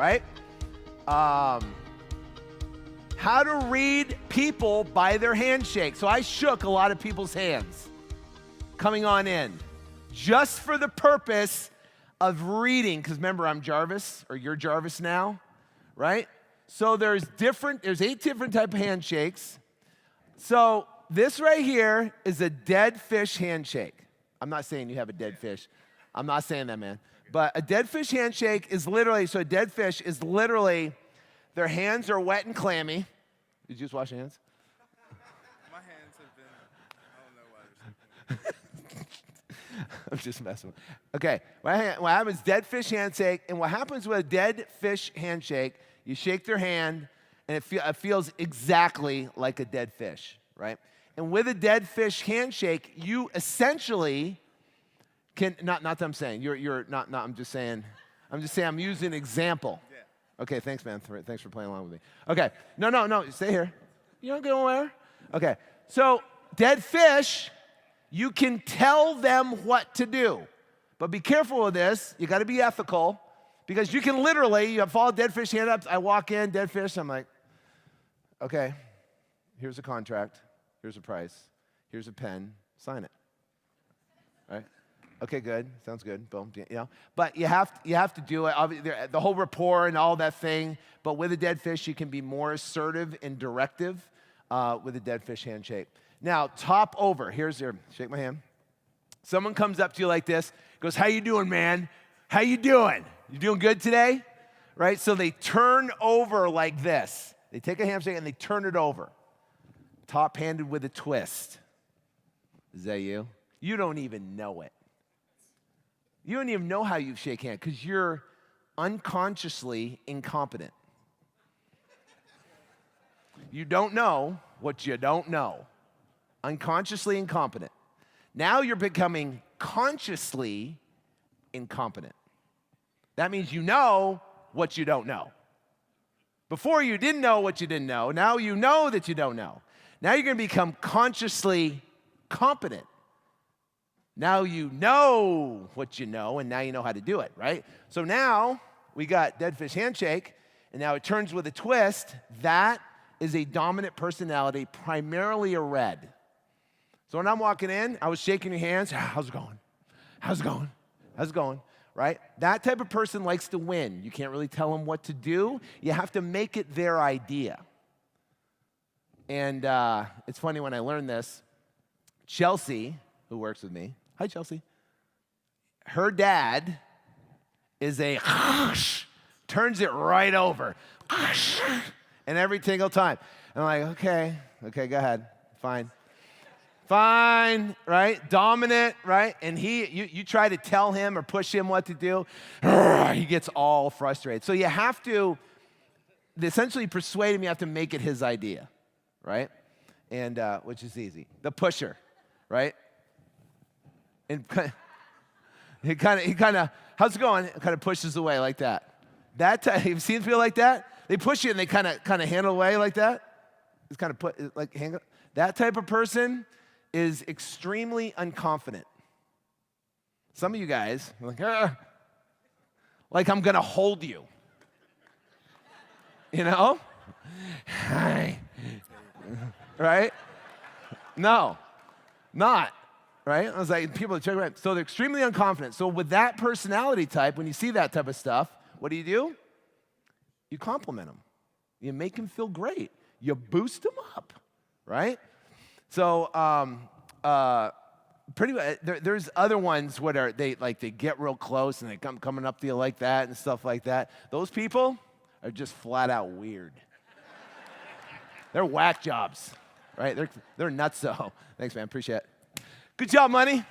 right? How to read people by their handshake. So I shook a lot of people's hands coming on in just for the purpose of reading, because remember, I'm Jarvis, or you're Jarvis now, right? So there's 8 different type of handshakes. So this right here is a dead fish handshake. I'm not saying you have a dead fish. I'm not saying that, man. But a dead fish handshake is literally, so a dead fish is literally, their hands are wet and clammy. Did you just wash your hands? My hands have been, I don't know why there's I'm just messing with you. Okay, what happens, dead fish handshake, and what happens with a dead fish handshake, you shake their hand, and it feels exactly like a dead fish, right? And with a dead fish handshake, you essentially can, not that I'm saying, I'm just saying I'm using an example. Yeah. Okay, thanks, man. Thanks for playing along with me. Okay, no, stay here. You don't go anywhere. Okay, so dead fish, you can tell them what to do. But be careful with this. You got to be ethical, because you can literally, you follow dead fish hand up, I walk in, dead fish, I'm like, okay, here's a contract, here's a price, here's a pen, sign it. Right? Okay, good. Sounds good. Boom. You know, but you have to do it. The whole rapport and all that thing. But with a dead fish, you can be more assertive and directive with a dead fish handshake. Now, top over. Here's your shake my hand. Someone comes up to you like this, goes, "How you doing, man? How you doing? You doing good today?" Right? So they turn over like this. They take a handshake and they turn it over. Top-handed with a twist. Is that you? You don't even know it. You don't even know how you shake hands because you're unconsciously incompetent. You don't know what you don't know. Unconsciously incompetent. Now you're becoming consciously incompetent. That means you know what you don't know. Before you didn't know what you didn't know. Now you know that you don't know. Now you're going to become consciously competent. Now you know what you know, and now you know how to do it, right? So now we got dead fish handshake, and now it turns with a twist. That is a dominant personality, primarily a red. So when I'm walking in, I was shaking your hands. How's it going? How's it going? How's it going? Right? That type of person likes to win. You can't really tell them what to do. You have to make it their idea. And it's funny when I learned this. Chelsea, who works with me, hi, Chelsea. Her dad is a turns it right over. And every single time. I'm like, okay, go ahead. Fine, right? Dominant, right? And you try to tell him or push him what to do, he gets all frustrated. So you have to essentially persuade him, you have to make it his idea, right? And which is easy. The pusher, right? And he kind of, how's it going? Kind of pushes away like that. That time, you've seen people like that? They push you and they kind of handle away like that. It's kind of put like hang. That type of person is extremely unconfident. Some of you guys are like I'm gonna hold you. You know? Hi. Right? No, not. Right? I was like, people check right. So they're extremely unconfident. So with that personality type, when you see that type of stuff, what do? You compliment them. You make them feel great. You boost them up, right? So pretty much, there's other ones where they get real close and they coming up to you like that and stuff like that. Those people are just flat out weird. They're whack jobs, right? They're nuts though. Thanks, man. Appreciate it. Good job, money.